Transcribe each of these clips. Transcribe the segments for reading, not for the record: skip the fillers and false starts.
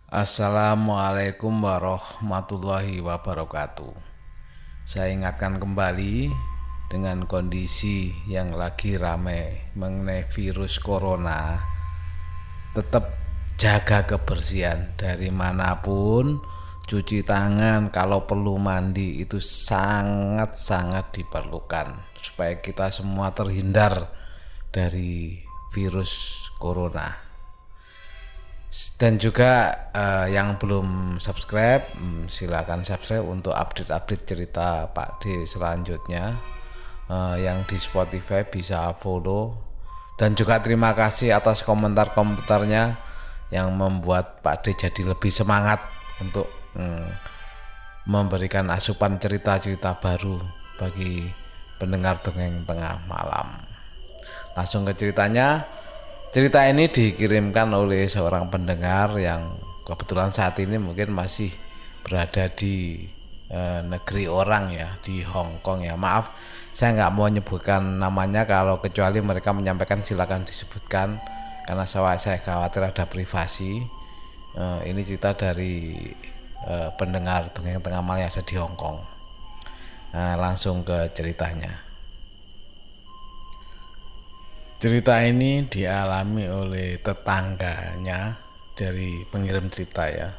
Assalamualaikum warahmatullahi wabarakatuh. Saya ingatkan kembali dengan kondisi yang lagi ramai mengenai virus corona. Tetap jaga kebersihan dari manapun. Cuci tangan, kalau perlu mandi itu sangat-sangat diperlukan supaya kita semua terhindar dari virus corona. Dan juga yang belum subscribe, silakan subscribe untuk update-update cerita Pak D selanjutnya. Yang di Spotify bisa follow. Dan juga terima kasih atas komentar-komentarnya yang membuat Pak D jadi lebih semangat untuk memberikan asupan cerita-cerita baru bagi pendengar dongeng tengah malam. Langsung ke ceritanya. Cerita ini dikirimkan oleh seorang pendengar yang kebetulan saat ini mungkin masih berada di negeri orang ya, di Hong Kong ya. Maaf, saya nggak mau menyebutkan namanya, kalau kecuali mereka menyampaikan silakan disebutkan karena saya khawatir ada privasi. Ini cerita dari pendengar dongeng tengah malam yang ada di Hong Kong. Langsung ke ceritanya. Cerita ini dialami oleh tetangganya dari pengirim cerita ya.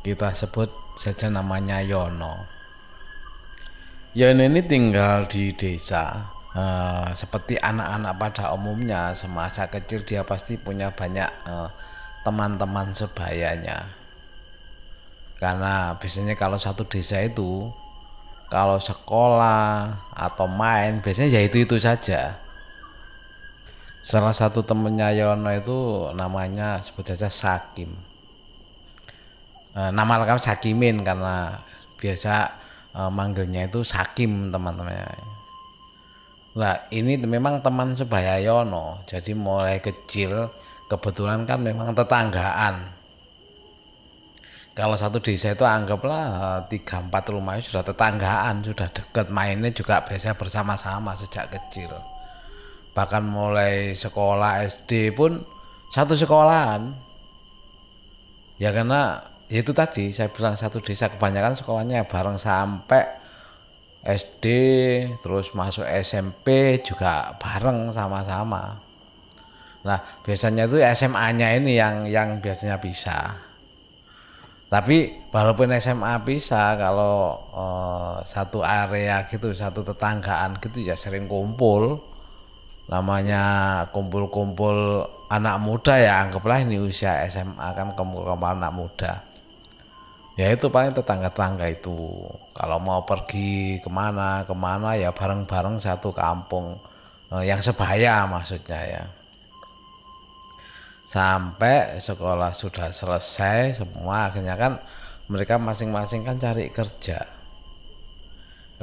Kita sebut saja namanya Yono. Yono ini tinggal di desa. Seperti anak-anak pada umumnya, semasa kecil dia pasti punya banyak teman-teman sebayanya. Karena biasanya kalau satu desa itu, kalau sekolah atau main biasanya ya itu saja. Salah satu temennya Yono itu namanya sebut saja Sakim. Nama lengkap Sakimin karena biasa manggilnya itu Sakim teman-temannya. Nah ini memang teman sebaya Yono. Jadi mulai kecil kebetulan kan memang tetanggaan. Kalau satu desa itu anggaplah 3-4 rumahnya sudah tetanggaan, sudah dekat, mainnya juga biasa bersama-sama sejak kecil. Bahkan mulai sekolah SD pun satu sekolahan ya, karena itu tadi saya bilang satu desa, kebanyakan sekolahnya bareng sampai SD, terus masuk SMP juga bareng sama-sama. Nah biasanya itu SMA-nya ini yang biasanya bisa. Tapi walaupun SMA bisa, kalau satu area gitu, satu tetanggaan gitu ya sering kumpul. Namanya kumpul-kumpul anak muda ya, anggaplah ini usia SMA kan, kumpul-kumpul anak muda ya, itu paling tetangga-tetangga itu kalau mau pergi kemana ya bareng-bareng satu kampung, yang sebaya maksudnya ya. Sampai sekolah sudah selesai semua, akhirnya kan mereka masing-masing kan cari kerja.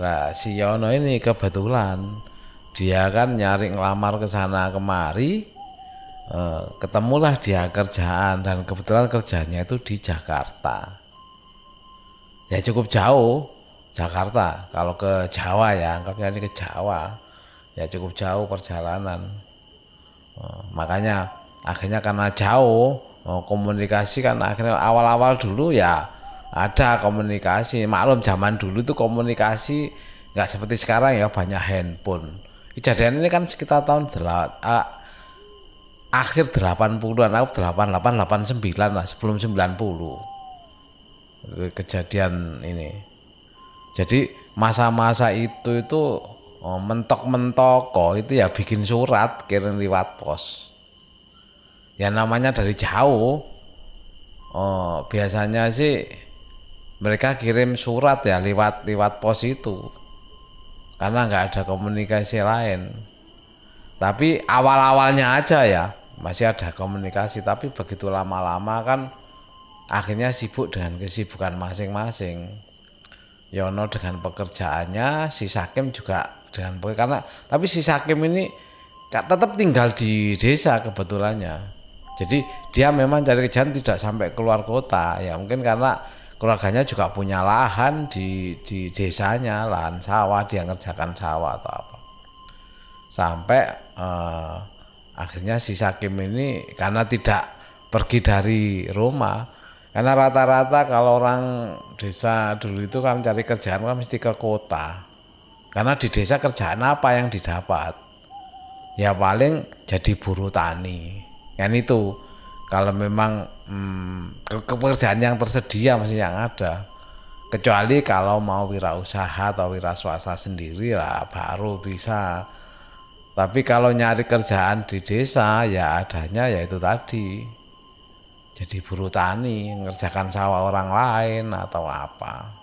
Nah si Yono ini kebetulan dia kan nyari ngelamar ke sana kemari, ketemulah dia kerjaan, dan kebetulan kerjanya itu di Jakarta. Ya cukup jauh Jakarta, kalau ke Jawa ya, anggapnya ini ke Jawa ya cukup jauh perjalanan. Makanya akhirnya karena jauh, komunikasi kan akhirnya awal-awal dulu ya ada komunikasi. Maklum zaman dulu itu komunikasi nggak seperti sekarang ya, banyak handphone. Kejadian ini kan sekitar tahun akhir 80-an, aku 88, 89 lah, sebelum 90 kejadian ini. Jadi masa-masa itu mentok-mentok kok itu ya bikin surat kirim lewat pos. Ya namanya dari jauh, biasanya sih mereka kirim surat ya lewat pos itu, karena nggak ada komunikasi lain. Tapi awal-awalnya aja ya masih ada komunikasi, tapi begitu lama-lama kan akhirnya sibuk dengan kesibukan masing-masing. Yono dengan pekerjaannya, si Sakim juga dengan karena tapi si Sakim ini tetap tinggal di desa kebetulannya. Jadi dia memang cari kerjaan tidak sampai keluar kota ya, mungkin karena keluarganya juga punya lahan di desanya, lahan sawah, dia ngerjakan sawah atau apa. Sampai akhirnya si Sakim ini karena tidak pergi dari rumah Karena rata-rata kalau orang desa dulu itu kan cari kerjaan kan mesti ke kota. Karena di desa kerjaan apa yang didapat? Ya paling jadi buruh tani. Kan itu. Kalau memang pekerjaan yang tersedia masih yang ada. Kecuali kalau mau wirausaha atau wira swasta sendiri lah baru bisa. Tapi kalau nyari kerjaan di desa ya adanya ya itu tadi. Jadi buruh tani, mengerjakan sawah orang lain atau apa.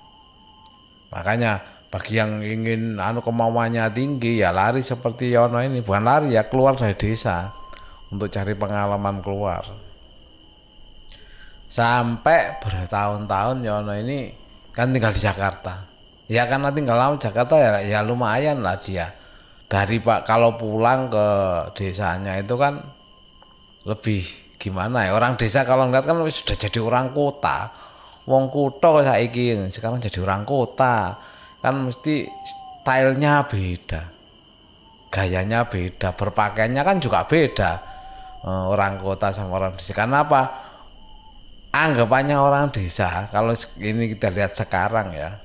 Makanya bagi yang ingin kemauannya tinggi ya lari seperti Yono ini, bukan lari ya, keluar dari desa untuk cari pengalaman keluar. Sampai bertahun-tahun Yono ini kan tinggal di Jakarta. Ya karena tinggal lama di Jakarta ya lumayan lah dia. Dari kalau pulang ke desanya itu kan lebih gimana ya, orang desa kalau ngeliat kan sudah jadi orang kota. Wong kutho saiki sekarang jadi orang kota kan mesti stylenya beda, gayanya beda, berpakaiannya kan juga beda. Orang kota sama orang desa. Karena apa? Anggapannya orang desa kalau ini kita lihat sekarang ya,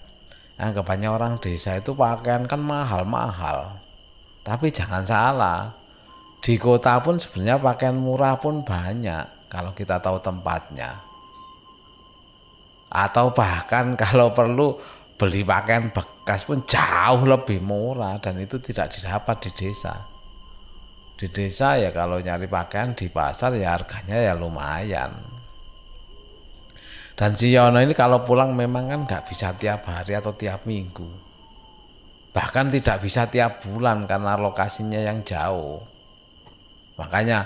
anggapannya orang desa itu pakaian kan mahal-mahal. Tapi jangan salah, di kota pun sebenarnya pakaian murah pun banyak kalau kita tahu tempatnya. Atau bahkan kalau perlu beli pakaian bekas pun jauh lebih murah dan itu tidak didapat di desa. Di desa ya kalau nyari pakaian di pasar ya harganya ya lumayan. Dan si Yono ini kalau pulang memang kan nggak bisa tiap hari atau tiap minggu. Bahkan tidak bisa tiap bulan karena lokasinya yang jauh. Makanya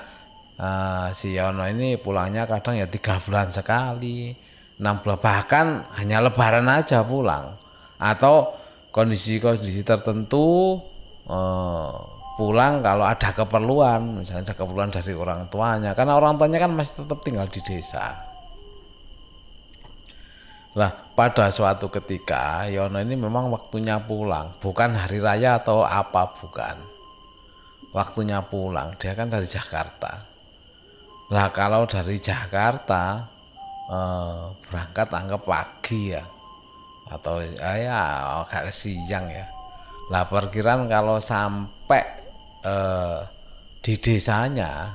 si Yono ini pulangnya kadang ya 3 bulan sekali, 6 bulan, bahkan hanya lebaran aja pulang. Atau kondisi-kondisi tertentu pulang kalau ada keperluan, misalnya ada keperluan dari orang tuanya. Karena orang tuanya kan masih tetap tinggal di desa. Nah, pada suatu ketika Yono ini memang waktunya pulang, bukan hari raya atau apa, bukan. Waktunya pulang, dia kan dari Jakarta. Nah, kalau dari Jakarta berangkat anggap pagi ya, atau ya agak siang ya. Nah, perkiraan kalau sampai di desanya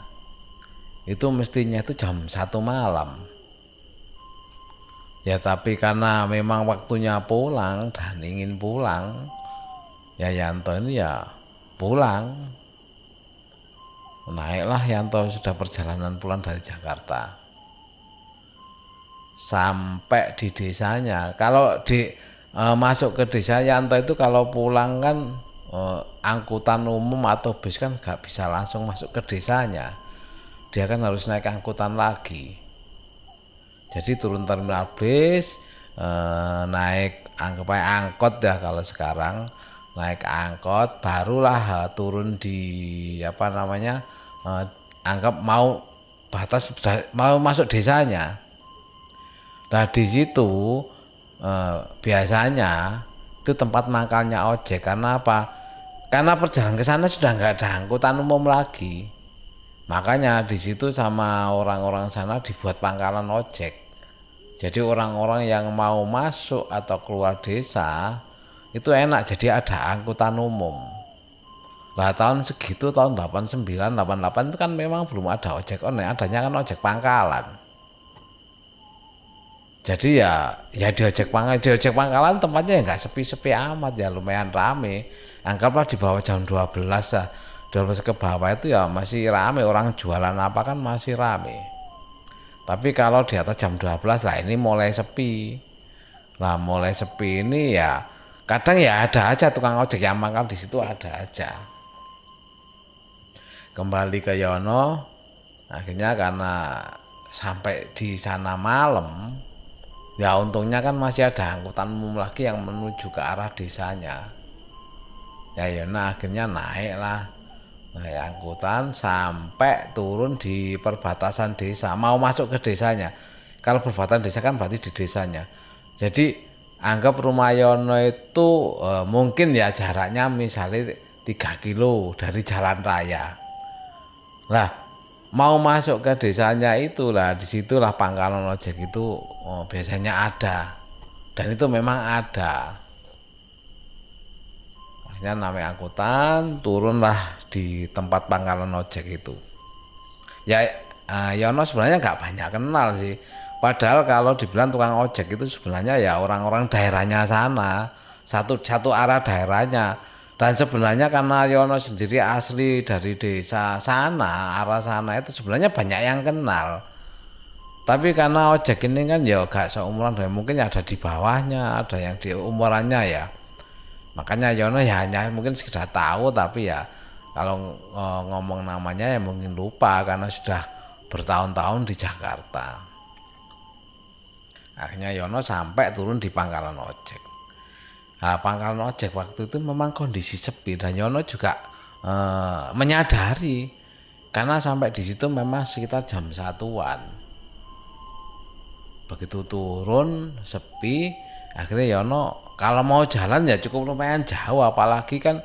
itu mestinya itu jam 1 malam. Ya tapi karena memang waktunya pulang dan ingin pulang, ya Yanto ini ya pulang. Naiklah Yanto sudah perjalanan pulang dari Jakarta. Sampai di desanya, kalau masuk ke desa Yanto itu kalau pulang kan angkutan umum atau bus kan gak bisa langsung masuk ke desanya. Dia kan harus naik angkutan lagi. Jadi turun terminal bis, naik angkot ya kalau sekarang, naik angkot, barulah turun di anggap mau batas mau masuk desanya. Nah di situ biasanya itu tempat mangkalnya ojek. Karena apa? Karena perjalanan ke sana sudah nggak ada angkutan umum lagi. Makanya di situ sama orang-orang sana dibuat pangkalan ojek. Jadi orang-orang yang mau masuk atau keluar desa itu enak, jadi ada angkutan umum. Lah tahun segitu, tahun 89, 88 itu kan memang belum ada ojek online, adanya kan ojek pangkalan. Jadi ya di ojek pangkalan tempatnya ya nggak sepi-sepi amat ya, lumayan rame. Anggaplah di bawah jam 12 lah, 12 ke bawah itu ya masih rame, orang jualan apa kan masih rame. Tapi kalau di atas jam 12 lah ini mulai sepi. Nah mulai sepi ini ya kadang ya ada aja tukang ojek yang mangkal di situ, ada aja. Kembali ke Yono, akhirnya karena sampai di sana malam, ya untungnya kan masih ada angkutan umum lagi yang menuju ke arah desanya. Ya Yono akhirnya naik lah. Naik angkutan sampai turun di perbatasan desa, mau masuk ke desanya. Kalau perbatasan desa kan berarti di desanya. Jadi anggap rumah Yono itu mungkin ya jaraknya misalnya 3 kilo dari jalan raya. Nah mau masuk ke desanya itulah, disitulah pangkalan ojek itu biasanya ada, dan itu memang ada. Akhirnya namanya angkutan, turunlah di tempat pangkalan ojek itu. Ya, Yono sebenarnya nggak banyak kenal sih. Padahal kalau dibilang tukang ojek itu sebenarnya ya orang-orang daerahnya sana, satu arah daerahnya. Dan sebenarnya karena Yono sendiri asli dari desa sana, arah sana itu sebenarnya banyak yang kenal. Tapi karena ojek ini kan ya gak seumuran, mungkin ada di bawahnya, ada yang di umurannya ya. Makanya Yono ya hanya mungkin sekedar tahu, tapi ya kalau ngomong namanya ya mungkin lupa karena sudah bertahun-tahun di Jakarta. Akhirnya Yono sampai turun di pangkalan ojek. Nah, pangkalan ojek waktu itu memang kondisi sepi dan Yono juga menyadari karena sampai di situ memang sekitar jam 1-an. Begitu turun sepi, akhirnya Yono kalau mau jalan ya cukup lumayan jauh, apalagi kan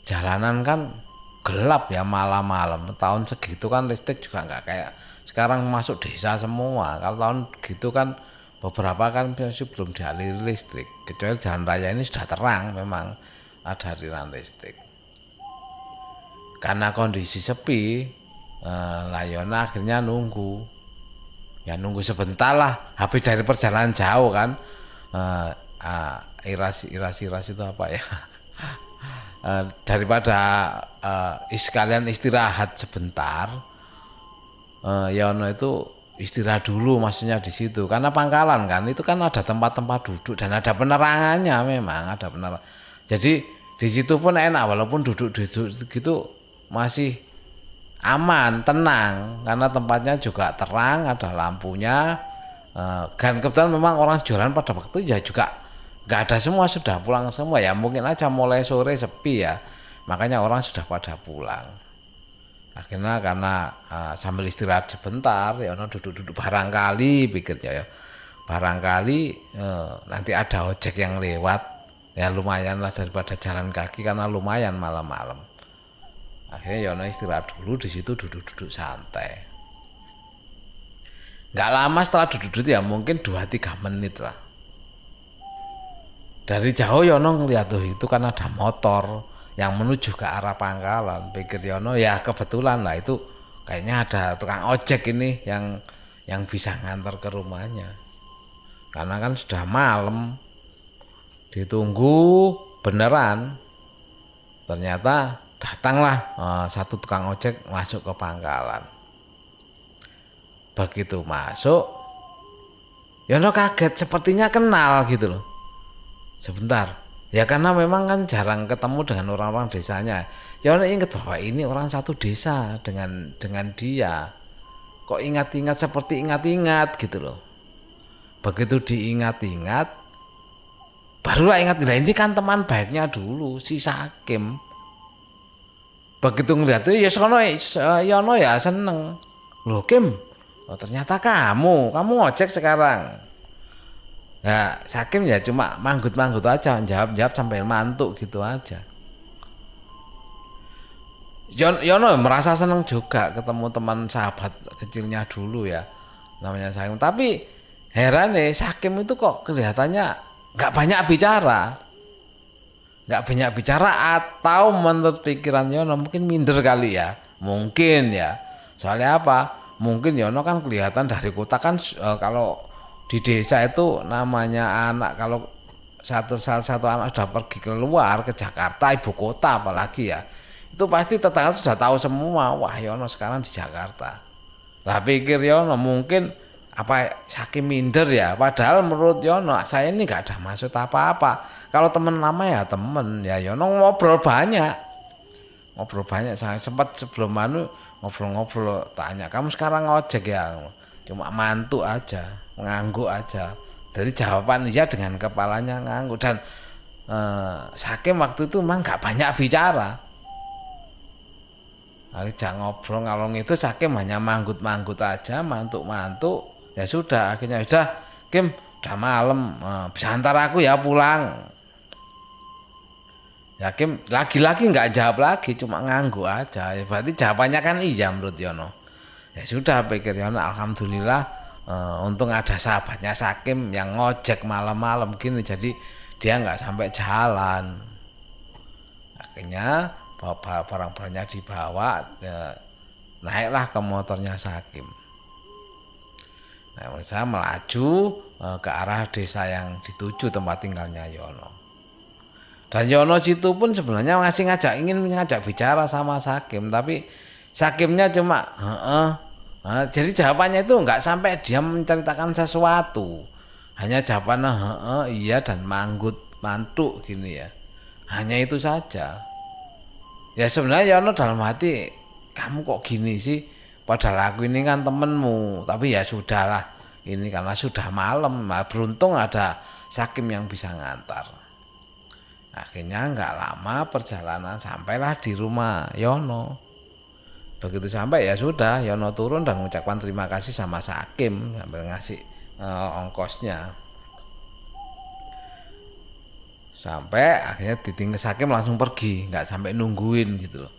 jalanan kan gelap ya malam-malam. Tahun segitu kan listrik juga nggak kayak sekarang masuk desa semua. Kalau tahun gitu kan beberapa kan masih belum dialiri listrik, kecuali jalan raya ini sudah terang, memang ada aliran listrik. Karena kondisi sepi, Layona akhirnya nunggu. Ya nunggu sebentar lah, habis dari perjalanan jauh kan. Iras itu apa ya? Daripada sekalian istirahat sebentar, Yono itu istirahat dulu, maksudnya di situ karena pangkalan kan itu kan ada tempat-tempat duduk dan ada penerangannya, memang ada penerang. Jadi di situ pun enak, walaupun duduk gitu masih aman, tenang karena tempatnya juga terang, ada lampunya. Dan kebetulan memang orang jualan pada waktu ya juga nggak ada semua, sudah pulang semua ya, mungkin aja mulai sore sepi ya, makanya orang sudah pada pulang. Akhirnya karena sambil istirahat sebentar, ya duduk-duduk, barangkali pikirnya ya, barangkali nanti ada ojek yang lewat, ya lumayan lah daripada jalan kaki karena lumayan malam-malam. Akhirnya Yono istirahat dulu di situ, duduk-duduk santai. Nggak lama setelah duduk-duduk ya mungkin 2-3 menit lah. Dari jauh Yono ngeliat tuh itu kan ada motor yang menuju ke arah pangkalan. Pikir Yono ya kebetulan lah itu kayaknya ada tukang ojek ini yang bisa ngantar ke rumahnya. Karena kan sudah malam, ditunggu beneran. Ternyata datanglah satu tukang ojek masuk ke pangkalan. Begitu masuk, Yono kaget, sepertinya kenal gitu loh. Sebentar. Ya karena memang kan jarang ketemu dengan orang-orang desanya. Yono ingat bahwa ini orang satu desa dengan dia. Kok ingat-ingat seperti ingat-ingat gitu loh. Begitu diingat-ingat, barulah ingat, nah ini kan teman baiknya dulu si Sakim. Begitu ngeliat itu ya Yono ya seneng. Loh Kim, oh, ternyata kamu ngojek sekarang. Ya Sakim ya cuma manggut-manggut aja, jawab sampai mantuk gitu aja. Yono merasa seneng juga ketemu teman sahabat kecilnya dulu ya, namanya Sakim. Tapi heran nih, Sakim itu kok kelihatannya nggak banyak bicara, atau menurut pikiran Yono mungkin minder kali ya, mungkin ya. Soalnya apa? Mungkin Yono kan kelihatan dari kota kan, kalau di desa itu namanya anak, kalau salah satu anak sudah pergi keluar ke Jakarta, ibu kota apalagi ya, itu pasti tetangga sudah tahu semua, wah Yono sekarang di Jakarta. Lah pikir Yono mungkin apa Sakim minder ya, padahal menurut Yono saya ini nggak ada maksud apa-apa. Kalau temen lama ya temen ya, Yono ngobrol banyak, saya sempat sebelum ngobrol tanya, kamu sekarang ngojek ya? Cuma mantu aja, ngangguk aja. Jadi jawaban iya dengan kepalanya ngangguk. Dan Sakim waktu itu memang nggak banyak bicara. Ajak ngobrol ngalong itu Sakim hanya manggut-manggut aja, mantuk-mantuk. Ya sudah, akhirnya sudah Kim, udah malam, bisa antar aku ya pulang. Ya Kim lagi-lagi nggak jawab lagi, cuma ngangguk aja. Ya, berarti jawabannya kan iya menurut Yono. Ya sudah pikir Yono, alhamdulillah untung ada sahabatnya Sakim yang ngojek malam-malam gini, jadi dia nggak sampai jalan. Akhirnya barang-barangnya dibawa, naiklah ke motornya Sakim. Nah, saya melaju ke arah desa yang dituju tempat tinggalnya Yono. Dan Yono situ pun sebenarnya masih ingin ngajak bicara sama Sakim, tapi Sakimnya cuma jadi jawabannya itu nggak sampai dia menceritakan sesuatu, hanya jawabannya iya dan mantuk gini ya, hanya itu saja. Ya sebenarnya Yono dalam hati, kamu kok gini sih, padahal aku ini kan temenmu, tapi ya sudahlah, ini karena sudah malam, beruntung ada Sakim yang bisa ngantar. Akhirnya nggak lama perjalanan sampailah di rumah Yono. Begitu sampai ya sudah, Yono turun dan mengucapkan terima kasih sama Sakim sambil ngasih ongkosnya. Sampai akhirnya ditinggal Sakim langsung pergi, nggak sampai nungguin gitu loh.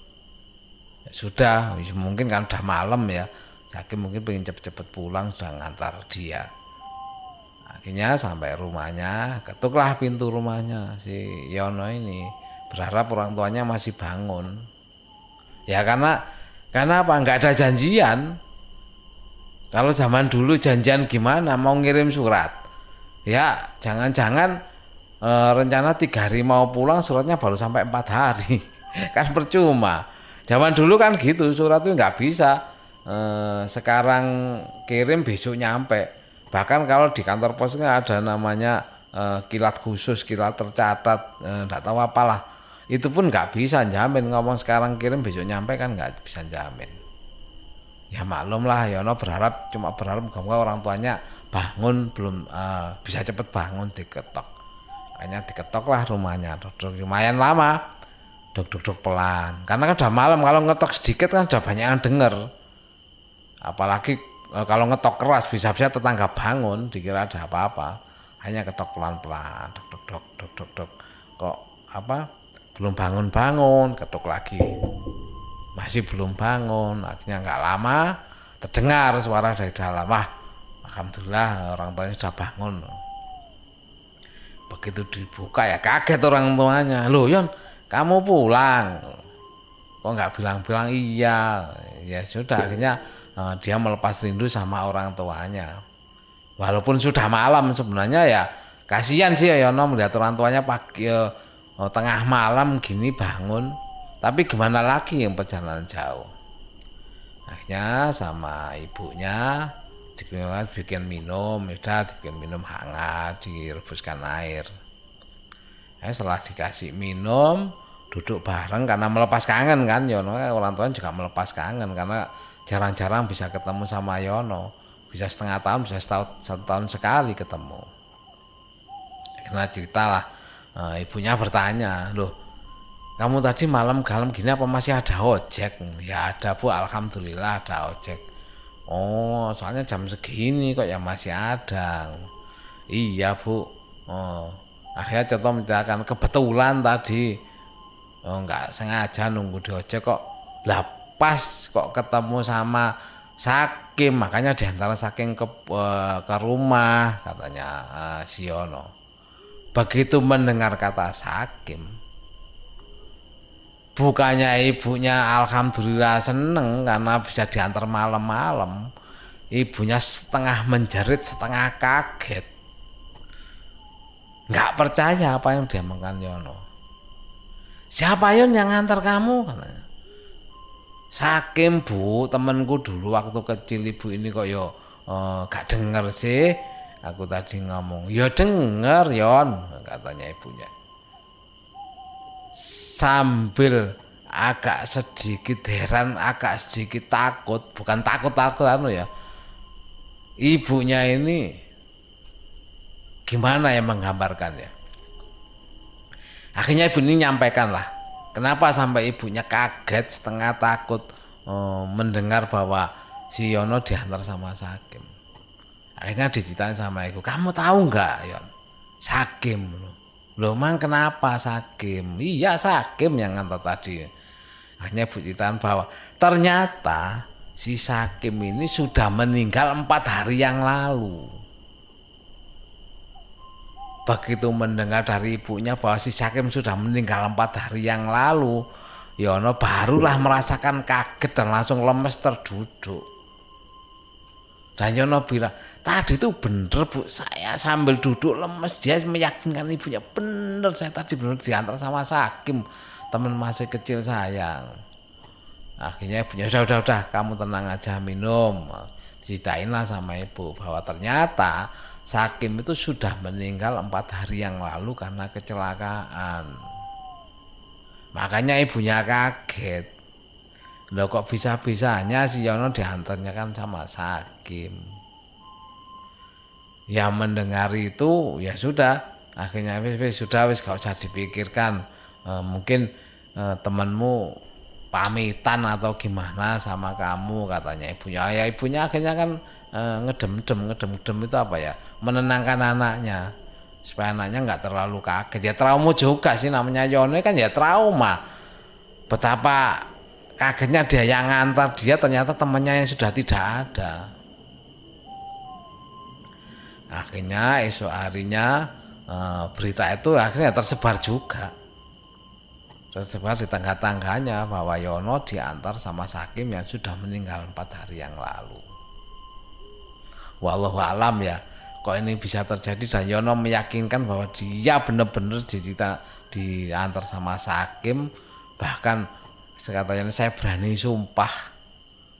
Ya sudah, mungkin kan udah malam ya, Sakim mungkin pengen cepet-cepet pulang, sudah ngantar dia. Akhirnya sampai rumahnya, ketuklah pintu rumahnya si Yono ini, berharap orang tuanya masih bangun. Ya karena apa? Nggak ada janjian. Kalau zaman dulu janjian gimana? Mau ngirim surat, ya jangan-jangan rencana 3 hari mau pulang, suratnya baru sampai 4 hari. Kan percuma. Zaman dulu kan gitu, surat itu nggak bisa sekarang kirim besok nyampe. Bahkan kalau di kantor pos kan ada namanya kilat khusus, kilat tercatat, nggak tahu apalah. Itu pun nggak bisa jamin, ngomong sekarang kirim besok nyampe kan nggak bisa jamin. Ya maklum lah, Yono cuma berharap moga orang tuanya bangun, belum bisa cepet bangun, diketok. Akhirnya diketok lah rumahnya, lumayan lama, duk pelan. Karena kan udah malam, kalau ngetok sedikit kan udah banyak yang denger. Apalagi kalau ngetok keras bisa-bisa tetangga bangun, dikira ada apa-apa. Hanya ketok pelan-pelan, duk. Kok apa? Belum bangun-bangun, ketuk lagi, masih belum bangun. Akhirnya nggak lama terdengar suara dari dalam. Wah, alhamdulillah orang tuanya sudah bangun. Begitu dibuka ya kaget orang tuanya, loh Yon, kamu pulang, kok nggak bilang-bilang? Iya. Ya sudah, akhirnya dia melepas rindu sama orang tuanya. Walaupun sudah malam sebenarnya ya kasihan sih ya Yono melihat orang tuanya pagi tengah malam gini bangun, tapi gimana lagi yang perjalanan jauh. Akhirnya sama ibunya dibikin minum, dibikin minum hangat, direbuskan air. Setelah dikasih minum, duduk bareng karena melepas kangen kan Yono, orang tua juga melepas kangen karena jarang-jarang bisa ketemu sama Yono, bisa setengah tahun, bisa 1 tahun sekali ketemu. Karena ceritalah, ibunya bertanya, loh kamu tadi malam gini apa masih ada ojek? Ya ada Bu, alhamdulillah ada ojek. Oh soalnya jam segini kok ya masih ada. Iya Bu. Oh, akhirnya contoh menceritakan kebetulan tadi nggak sengaja nunggu di ojek kok, lah pas kok ketemu sama Sakim, makanya diantara Sakim ke rumah katanya si Yono. Begitu mendengar kata Sakim, bukannya ibunya alhamdulillah seneng karena bisa diantar malam-malam, ibunya setengah menjerit setengah kaget, nggak percaya apa yang diomongkan Yono. Siapa Yon yang ngantar kamu? Katanya. Sakim Bu, temenku dulu waktu kecil. Ibu ini kok yo gak denger sih. Aku tadi ngomong, ya denger Yon, katanya ibunya. Sambil agak sedikit heran, agak sedikit takut, bukan takut ya. Ibunya ini gimana ya menggambarkannya. Akhirnya ibu ini nyampaikan lah, kenapa sampai ibunya kaget setengah takut mendengar bahwa si Yono diantar sama Sakim. Akhirnya diceritain sama ibu, kamu tahu nggak Yon, Sakim loh mang kenapa Sakim? Iya Sakim yang ngantar tadi. Akhirnya ibu ceritain bahwa ternyata si Sakim ini sudah meninggal 4 hari yang lalu. Begitu mendengar dari ibunya bahwa si Sakim sudah meninggal 4 hari yang lalu, Yono barulah merasakan kaget dan langsung lemes terduduk. Dan Yono bilang, tadi itu bener Bu, saya sambil duduk lemes, dia meyakinkan ibunya, bener saya tadi bener diantar sama Sakim, teman masih kecil saya. Akhirnya ibunya, udah, kamu tenang aja, minum. Ceritainlah sama ibu bahwa ternyata Sakim itu sudah meninggal 4 hari yang lalu karena kecelakaan. Makanya ibunya kaget. Loh kok bisa-bisanya si Yono diantarnya kan sama Sakim. Ya mendengar itu ya sudah. Akhirnya wis gak usah dipikirkan. Mungkin temanmu pamitan atau gimana sama kamu, katanya ibunya. Ya ibunya akhirnya kan ngedem itu apa ya, menenangkan anaknya supaya anaknya nggak terlalu kaget. Ya trauma juga sih, namanya Yono kan ya trauma. Betapa kagetnya dia yang ngantar dia, ternyata temannya yang sudah tidak ada. Akhirnya esok harinya berita itu akhirnya tersebar juga. Tersebar di tangga-tangganya bahwa Yono diantar sama Sakim yang sudah meninggal 4 hari yang lalu. Wallahu alam ya, kok ini bisa terjadi dan Yono meyakinkan bahwa dia benar-benar diantar sama Sakim. Bahkan sekatanya saya berani sumpah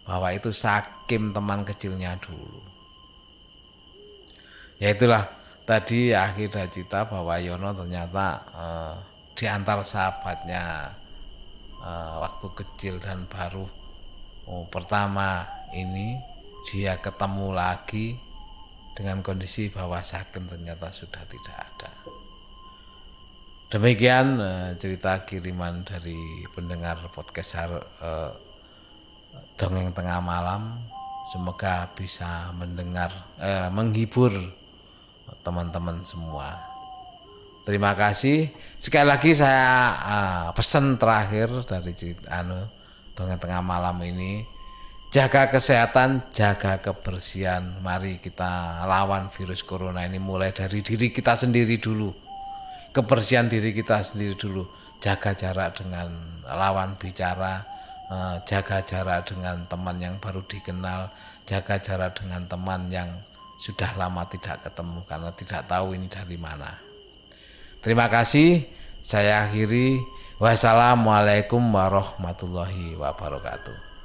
bahwa itu Sakim teman kecilnya dulu. Ya itulah tadi akhir dari cerita bahwa Yono ternyata diantar sahabatnya waktu kecil dan baru pertama ini dia ketemu lagi dengan kondisi bahwa Sakim ternyata sudah tidak ada. Demikian cerita kiriman dari pendengar podcast Dongeng Tengah Malam. Semoga bisa menghibur teman-teman semua. Terima kasih. Sekali lagi saya pesan terakhir dari cerita Dongeng Tengah Malam ini. Jaga kesehatan, jaga kebersihan. Mari kita lawan virus corona ini mulai dari diri kita sendiri dulu. Kebersihan diri kita sendiri dulu. Jaga jarak dengan lawan bicara. Jaga jarak dengan teman yang baru dikenal. Jaga jarak dengan teman yang sudah lama tidak ketemu karena tidak tahu ini dari mana. Terima kasih. Saya akhiri. Wassalamualaikum warahmatullahi wabarakatuh.